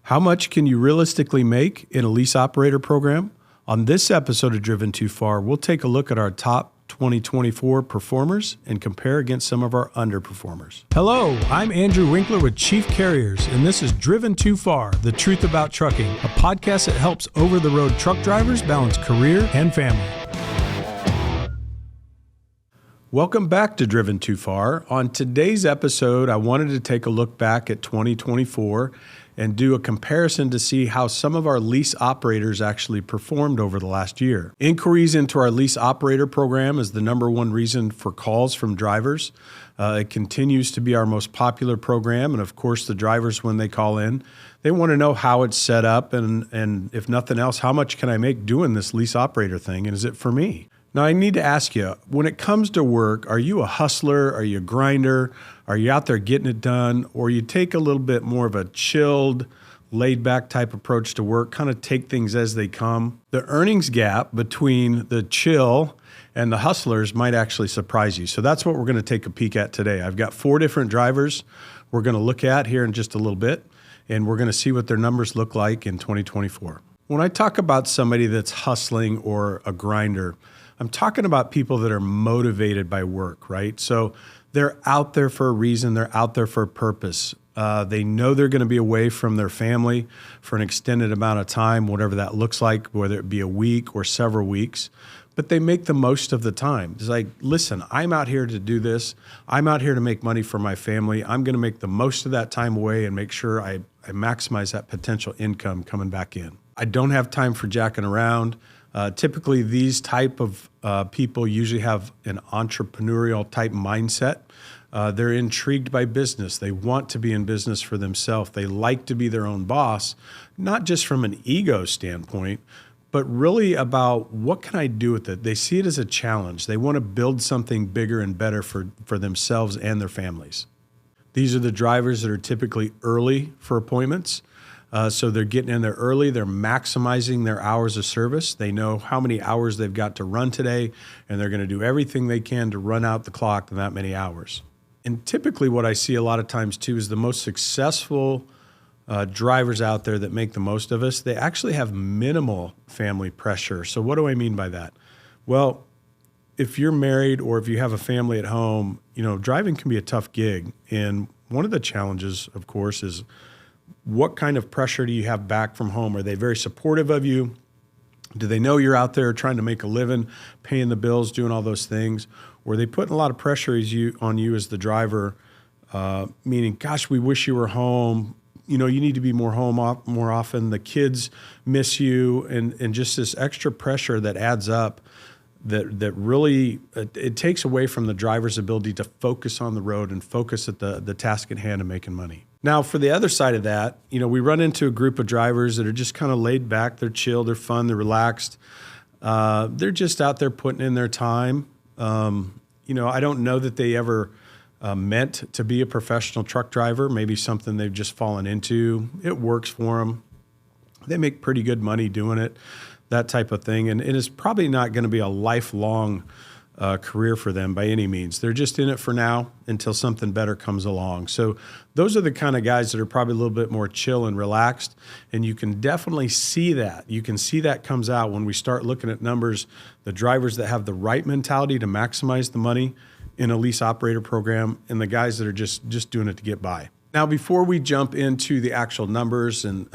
How much can you realistically make in a lease operator program? On this episode of Driven Too Far, we'll take a look at our top 2024 performers and compare against some of our underperformers. Hello, I'm Andrew Winkler with Chief Carriers, and this is Driven Too Far, the truth about trucking, a podcast that helps over-the-road truck drivers balance career and family. Welcome back to Driven Too Far. On today's episode, I wanted to take a look back at 2024 and do a comparison to see how some of our lease operators actually performed over the last year. Inquiries into our lease operator program is the number one reason for calls from drivers. It continues to be our most popular program, and of course the drivers, when they call in, they want to know how it's set up and if nothing else, how much can I make doing this lease operator thing, and is it for me? Now, I need to ask you, when it comes to work, are you a hustler? Are you a grinder? Are you out there getting it done? Or you take a little bit more of a chilled, laid-back type approach to work, kind of take things as they come? The earnings gap between the chill and the hustlers might actually surprise you. So that's what we're going to take a peek at today. I've got 4 different drivers we're going to look at here in just a little bit, and we're going to see what their numbers look like in 2024. When I talk about somebody that's hustling or a grinder, I'm talking about people that are motivated by work, right? So they're out there for a reason. They're out there for a purpose. They know they're going to be away from their family for an extended amount of time, whatever that looks like, whether it be a week or several weeks. But they make the most of the time. It's like, listen, I'm out here to do this. I'm out here to make money for my family. I'm going to make the most of that time away and make sure I maximize that potential income coming back in. I don't have time for jacking around. Typically, these type of people usually have an entrepreneurial type mindset. They're intrigued by business. They want to be in business for themselves. They like to be their own boss, not just from an ego standpoint, but really about what can I do with it? They see it as a challenge. They want to build something bigger and better for themselves and their families. These are the drivers that are typically early for appointments. So they're getting in there early. They're maximizing their hours of service. They know how many hours they've got to run today, and they're going to do everything they can to run out the clock in that many hours. And typically what I see a lot of times too is the most successful drivers out there that make the most of us, they actually have minimal family pressure. So what do I mean by that? Well, if you're married or if you have a family at home, driving can be a tough gig. And one of the challenges, of course, is what kind of pressure do you have back from home? Are they very supportive of you? Do they know you're out there trying to make a living, paying the bills, doing all those things? Or are they putting a lot of pressure on you as the driver, meaning, gosh, we wish you were home. You need to be more often. The kids miss you, and just this extra pressure that adds up that really, it takes away from the driver's ability to focus on the road and focus at the task at hand of making money. Now, for the other side of that, we run into a group of drivers that are just kind of laid back. They're chill, they're fun, they're relaxed. They're just out there putting in their time. I don't know that they ever meant to be a professional truck driver, maybe something they've just fallen into. It works for them. They make pretty good money doing it, that type of thing. And it is probably not going to be a lifelong career for them by any means. They're just in it for now until something better comes along. So those are the kind of guys that are probably a little bit more chill and relaxed. And you can definitely see that. You can see that comes out when we start looking at numbers. The drivers that have the right mentality to maximize the money in a lease operator program, and the guys that are just doing it to get by. Now, before we jump into the actual numbers and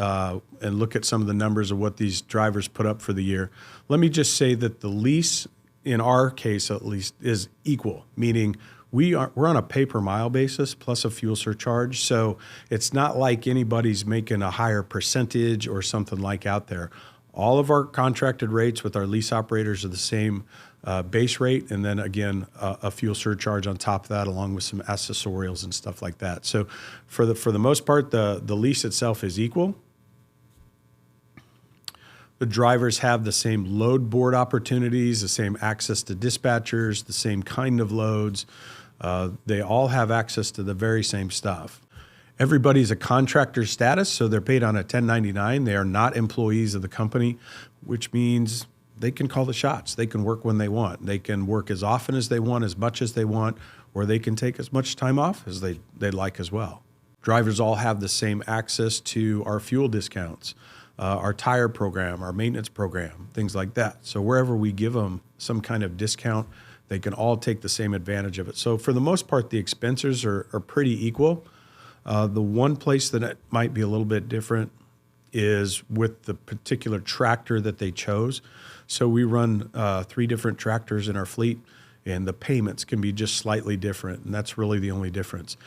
look at some of the numbers of what these drivers put up for the year, let me just say that the lease, in our case at least, is equal, meaning we're on a pay per mile basis plus a fuel surcharge. So it's not like anybody's making a higher percentage or something like out there. All of our contracted rates with our lease operators are the same base rate, and then again a fuel surcharge on top of that, along with some accessorials and stuff like that. So for the most part, the lease itself is equal. The drivers have the same load board opportunities, the same access to dispatchers, the same kind of loads. They all have access to the very same stuff. Everybody's a contractor status, so they're paid on a 1099. They are not employees of the company, which means they can call the shots. They can work when they want. They can work as often as they want, as much as they want, or they can take as much time off as they'd like as well. Drivers all have the same access to our fuel discounts, our tire program, our maintenance program, things like that. So wherever we give them some kind of discount, they can all take the same advantage of it. So for the most part, the expenses are pretty equal. The one place that it might be a little bit different is with the particular tractor that they chose. So we run 3 different tractors in our fleet, and the payments can be just slightly different, and that's really the only difference.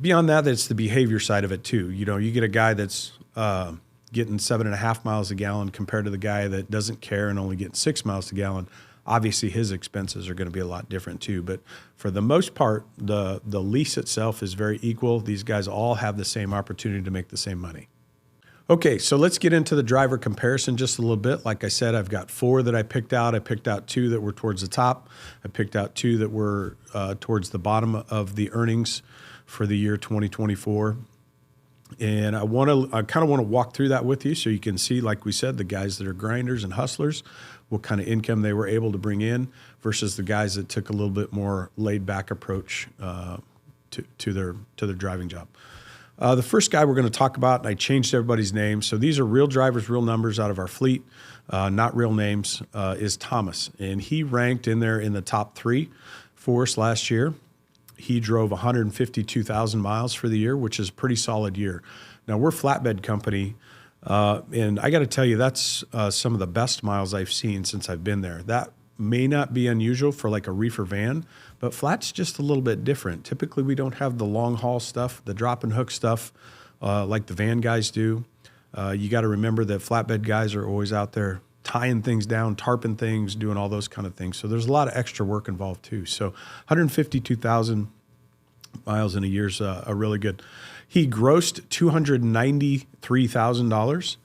Beyond that, it's the behavior side of it too. You know, you get a guy that's getting 7.5 miles a gallon compared to the guy that doesn't care and only getting 6 miles a gallon. Obviously, his expenses are going to be a lot different too. But for the most part, the lease itself is very equal. These guys all have the same opportunity to make the same money. Okay, so let's get into the driver comparison just a little bit. Like I said, I've got 4 that I picked out. I picked out 2 that were towards the top. I picked out 2 that were towards the bottom of the earnings for the year 2024. And I kind of want to walk through that with you so you can see, like we said, the guys that are grinders and hustlers, what kind of income they were able to bring in versus the guys that took a little bit more laid back approach to their driving job. The first guy we're going to talk about, and I changed everybody's name. So these are real drivers, real numbers out of our fleet, not real names, is Thomas. And he ranked in there in the top 3 for us last year. He drove 152,000 miles for the year, which is a pretty solid year. Now, we're a flatbed company, and I got to tell you, that's some of the best miles I've seen since I've been there. That may not be unusual for like a reefer van, but flat's just a little bit different. Typically, we don't have the long haul stuff, the drop and hook stuff like the van guys do. You got to remember that flatbed guys are always out there tying things down, tarping things, doing all those kind of things. So there's a lot of extra work involved too. So 152,000 miles in a year is a really good. He grossed $293,000.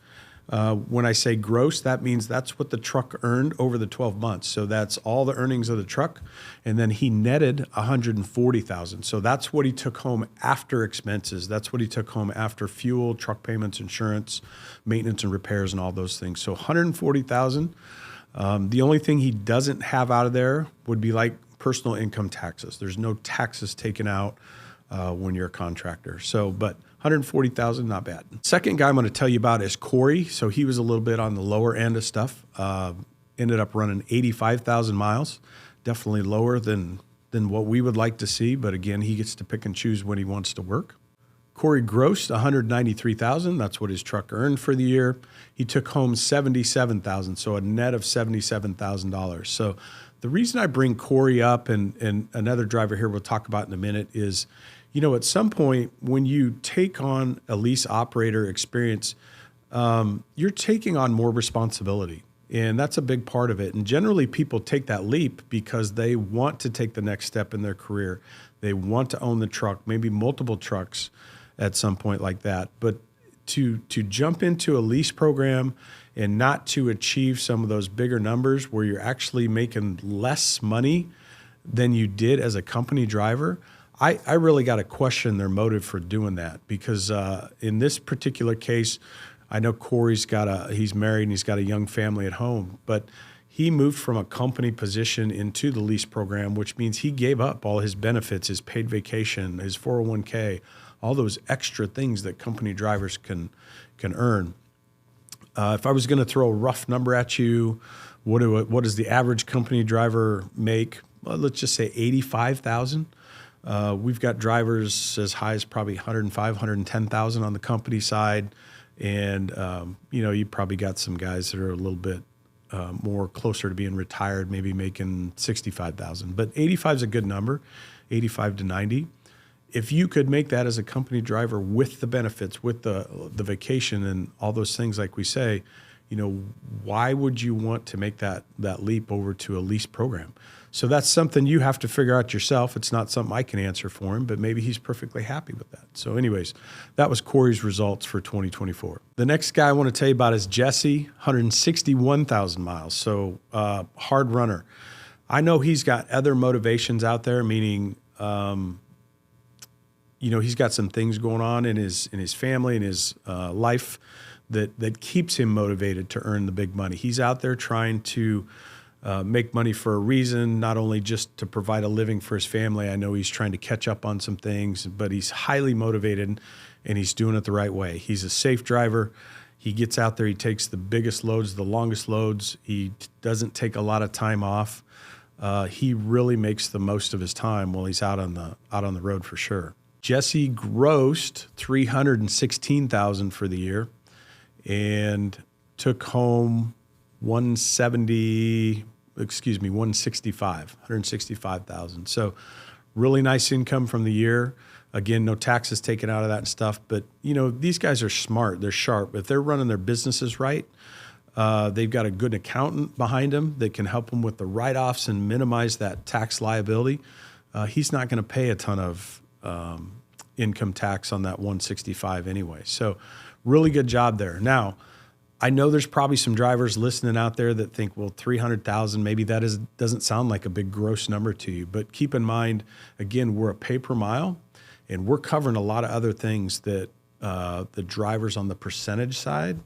When I say gross, that means that's what the truck earned over the 12 months. So that's all the earnings of the truck. And then he netted $140,000. So that's what he took home after expenses. That's what he took home after fuel, truck payments, insurance, maintenance and repairs, and all those things. So $140,000. The only thing he doesn't have out of there would be like personal income taxes. There's no taxes taken out when you're a contractor. So, but 140,000, not bad. Second guy I'm going to tell you about is Corey. So he was a little bit on the lower end of stuff. Ended up running 85,000 miles, definitely lower than what we would like to see. But again, he gets to pick and choose when he wants to work. Corey grossed 193,000. That's what his truck earned for the year. He took home 77,000, so a net of $77,000. So the reason I bring Corey up and another driver here we'll talk about in a minute is, you know, at some point when you take on a lease operator experience, you're taking on more responsibility. And that's a big part of it. And generally people take that leap because they want to take the next step in their career. They want to own the truck, maybe multiple trucks at some point like that. But to jump into a lease program and not to achieve some of those bigger numbers where you're actually making less money than you did as a company driver, I really got to question their motive for doing that, because in this particular case, I know Corey's he's married and he's got a young family at home, but he moved from a company position into the lease program, which means he gave up all his benefits, his paid vacation, his 401k, all those extra things that company drivers can earn. If I was going to throw a rough number at you, what does the average company driver make? Well, let's just say 85,000. We've got drivers as high as probably 105, 110,000 on the company side. And, you probably got some guys that are a little bit more closer to being retired, maybe making 65,000. But 85 is a good number, 85 to 90. If you could make that as a company driver with the benefits, with the vacation and all those things, like we say, why would you want to make that leap over to a lease program? So that's something you have to figure out yourself. It's not something I can answer for him, but maybe he's perfectly happy with that. So anyways, that was Corey's results for 2024. The next guy I want to tell you about is Jesse, 161,000 miles. So hard runner. I know he's got other motivations out there, meaning, he's got some things going on in his family and his life that keeps him motivated to earn the big money. He's out there trying to make money for a reason, not only just to provide a living for his family. I know he's trying to catch up on some things, but he's highly motivated and he's doing it the right way. He's a safe driver. He gets out there, he takes the biggest loads, the longest loads. He doesn't take a lot of time off. He really makes the most of his time while he's out on the road for sure. Jesse grossed $316,000 for the year and took home 165,000. So really nice income from the year. Again, no taxes taken out of that and stuff. But, these guys are smart. They're sharp. If they're running their businesses right, they've got a good accountant behind them that can help them with the write-offs and minimize that tax liability. He's not going to pay a ton of income tax on that 165 anyway. So really good job there. Now, I know there's probably some drivers listening out there that think, well, 300,000, maybe that doesn't sound like a big gross number to you. But keep in mind, again, we're a pay per mile, and we're covering a lot of other things that the drivers on the percentage side,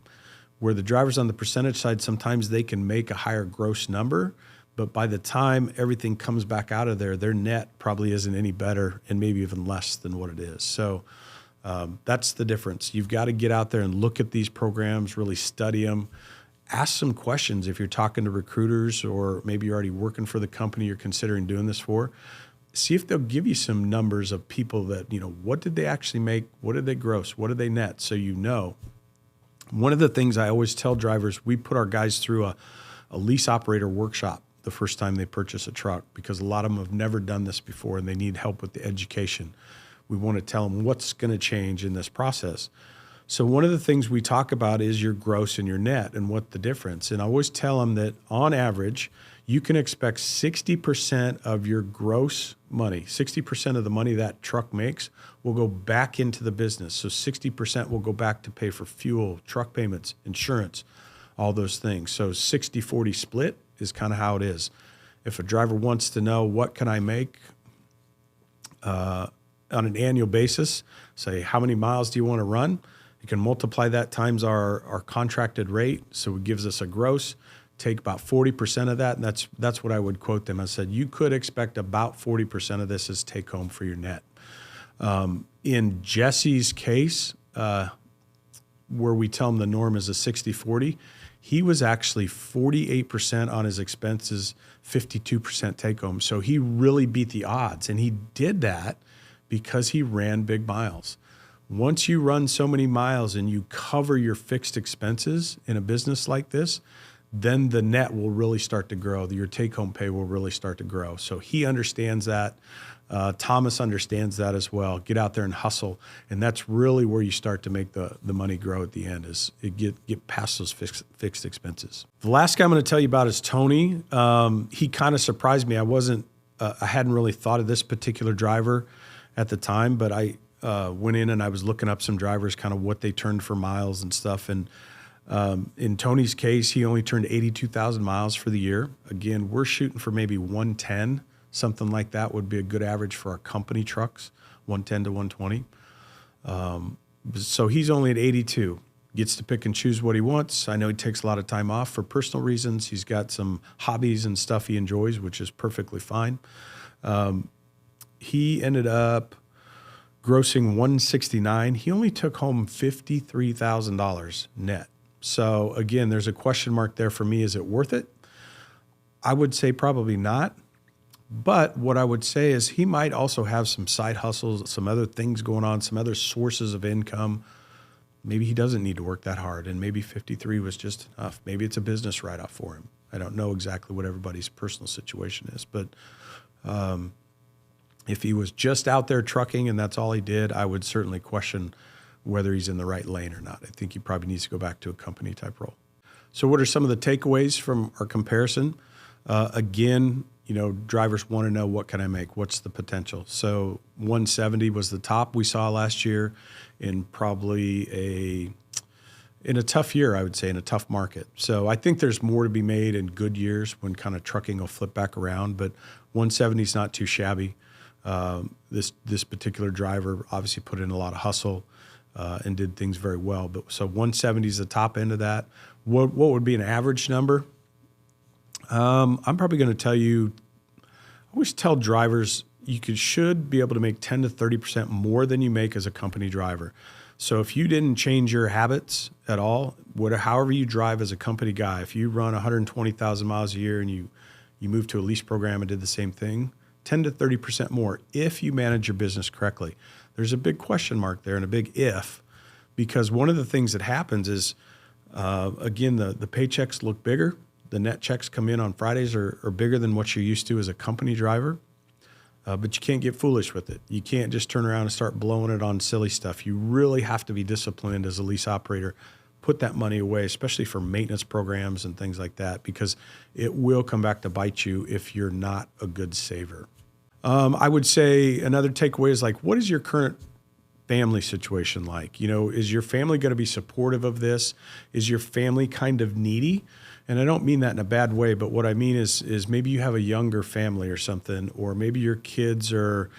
where the drivers on the percentage side, sometimes they can make a higher gross number, but by the time everything comes back out of there, their net probably isn't any better and maybe even less than what it is. So that's the difference. You've got to get out there and look at these programs, really study them, ask some questions if you're talking to recruiters or maybe you're already working for the company you're considering doing this for. See if they'll give you some numbers of people that, what did they actually make? What did they gross? What did they net? So one of the things I always tell drivers, we put our guys through a lease operator workshop the first time they purchase a truck because a lot of them have never done this before and they need help with the education. We want to tell them what's going to change in this process. So one of the things we talk about is your gross and your net and what the difference. And I always tell them that on average, you can expect 60% of your gross money, 60% of the money that truck makes will go back into the business. So 60% will go back to pay for fuel, truck payments, insurance, all those things. So 60-40 split is kind of how it is. If a driver wants to know what can I make on an annual basis, say how many miles do you want to run? You can multiply that times our contracted rate. So it gives us a gross, take about 40% of that. And that's what I would quote them. I said, you could expect about 40% of this as take home for your net. In Jesse's case, where we tell him the norm is a 60-40, he was actually 48% on his expenses, 52% take home. So he really beat the odds. And he did that because he ran big miles. Once you run so many miles and you cover your fixed expenses in a business like this, then the net will really start to grow. Your take-home pay will really start to grow. So he understands that. Thomas understands that as well. Get out there and hustle. And that's really where you start to make the money grow at the end, is it get past those fixed expenses. The last guy I'm going to tell you about is Tony. He kind of surprised me. I hadn't really thought of this particular driver at the time, but I went in and I was looking up some drivers, kind of what they turned for miles and stuff. And in Tony's case, he only turned 82,000 miles for the year. Again, we're shooting for maybe 110, something like that would be a good average for our company trucks, 110 to 120. So he's only at 82. Gets to pick and choose what he wants. I know he takes a lot of time off for personal reasons. He's got some hobbies and stuff he enjoys, which is perfectly fine. He ended up grossing 169. He only took home $53,000 net. So again, there's a question mark there for me. Is it worth it? I would say probably not. But what I would say is he might also have some side hustles, some other things going on, some other sources of income. Maybe he doesn't need to work that hard, and maybe 53 was just enough. Maybe it's a business write-off for him. I don't know exactly what everybody's personal situation is, but if he was just out there trucking and that's all he did, I would certainly question whether he's in the right lane or not. I think he probably needs to go back to a company type role. So what are some of the takeaways from our comparison? Again, drivers want to know, what can I make? What's the potential? So 170 was the top we saw last year in probably in a tough year, I would say, in a tough market. So I think there's more to be made in good years when kind of trucking will flip back around, but 170 is not too shabby. This particular driver obviously put in a lot of hustle and did things very well. But so 170 is the top end of that. What would be an average number? I'm probably going to tell you, I always tell drivers should be able to make 10 to 30% more than you make as a company driver. So if you didn't change your habits at all, however you drive as a company guy, if you run 120,000 miles a year and you move to a lease program and did the same thing, 10 to 30% more if you manage your business correctly. There's a big question mark there and a big if, because one of the things that happens is, again, the paychecks look bigger. The net checks come in on Fridays are bigger than what you're used to as a company driver. But you can't get foolish with it. You can't just turn around and start blowing it on silly stuff. You really have to be disciplined as a lease operator. Put that money away, especially for maintenance programs and things like that, because it will come back to bite you if you're not a good saver. I would say another takeaway is like, what is your current family situation like? Is your family going to be supportive of this? Is your family kind of needy? And I don't mean that in a bad way, but what I mean is maybe you have a younger family or something, or maybe your kids are,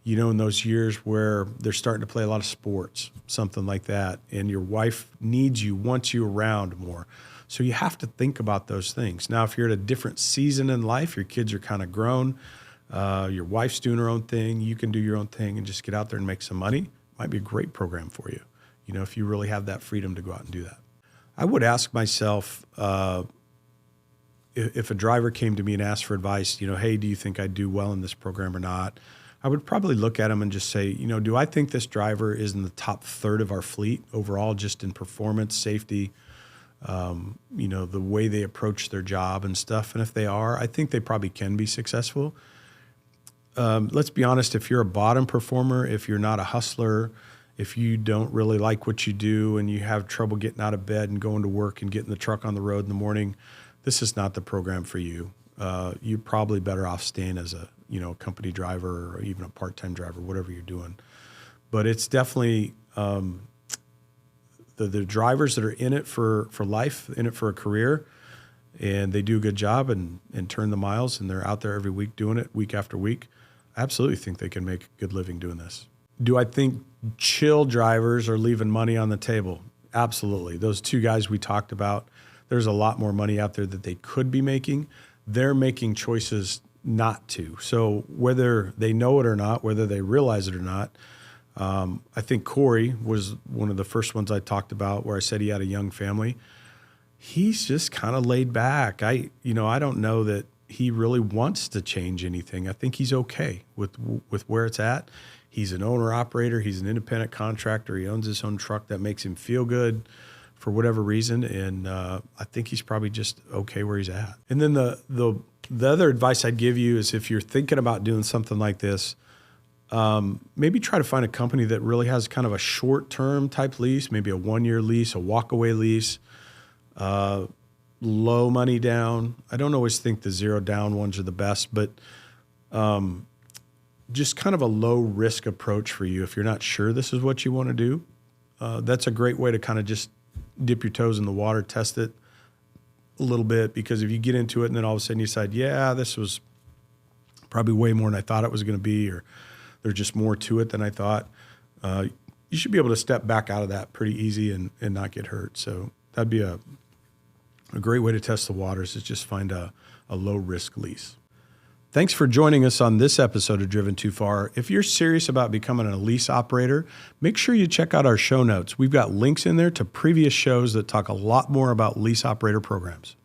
in those years where they're starting to play a lot of sports, something like that, and your wife wants you around more. So you have to think about those things. Now, if you're at a different season in life, your kids are kind of grown, your wife's doing her own thing, you can do your own thing and just get out there and make some money, might be a great program for you, if you really have that freedom to go out and do that. I would ask myself, if a driver came to me and asked for advice, hey, do you think I'd do well in this program or not? I would probably look at them and just say, do I think this driver is in the top third of our fleet overall, just in performance, safety, the way they approach their job and stuff? And if they are, I think they probably can be successful. Let's be honest, if you're a bottom performer, if you're not a hustler, if you don't really like what you do and you have trouble getting out of bed and going to work and getting the truck on the road in the morning, this is not the program for you. You're probably better off staying as a company driver or even a part-time driver, whatever you're doing. But it's definitely the drivers that are in it for life, in it for a career, and they do a good job and turn the miles, and they're out there every week doing it, week after week. I absolutely think they can make a good living doing this. Do I think chill drivers are leaving money on the table? Absolutely. Those two guys we talked about, there's a lot more money out there that they could be making. They're making choices not to. So whether they know it or not, whether they realize it or not, I think Corey was one of the first ones I talked about where I said he had a young family. He's just kind of laid back. I don't know that he really wants to change anything. I think he's okay with where it's at. He's an owner-operator. He's an independent contractor. He owns his own truck. That makes him feel good for whatever reason, and I think he's probably just okay where he's at. And then the other advice I'd give you is if you're thinking about doing something like this, maybe try to find a company that really has kind of a short-term type lease, maybe a 1-year lease, a walk-away lease, low money down. I don't always think the zero down ones are the best, but just kind of a low-risk approach for you. If you're not sure this is what you want to do, that's a great way to kind of just dip your toes in the water, test it a little bit, because if you get into it and then all of a sudden you decide, yeah, this was probably way more than I thought it was going to be, or there's just more to it than I thought, you should be able to step back out of that pretty easy and not get hurt. So that'd be a great way to test the waters, is just find a low-risk lease. Thanks for joining us on this episode of Driven Too Far. If you're serious about becoming a lease operator, make sure you check out our show notes. We've got links in there to previous shows that talk a lot more about lease operator programs.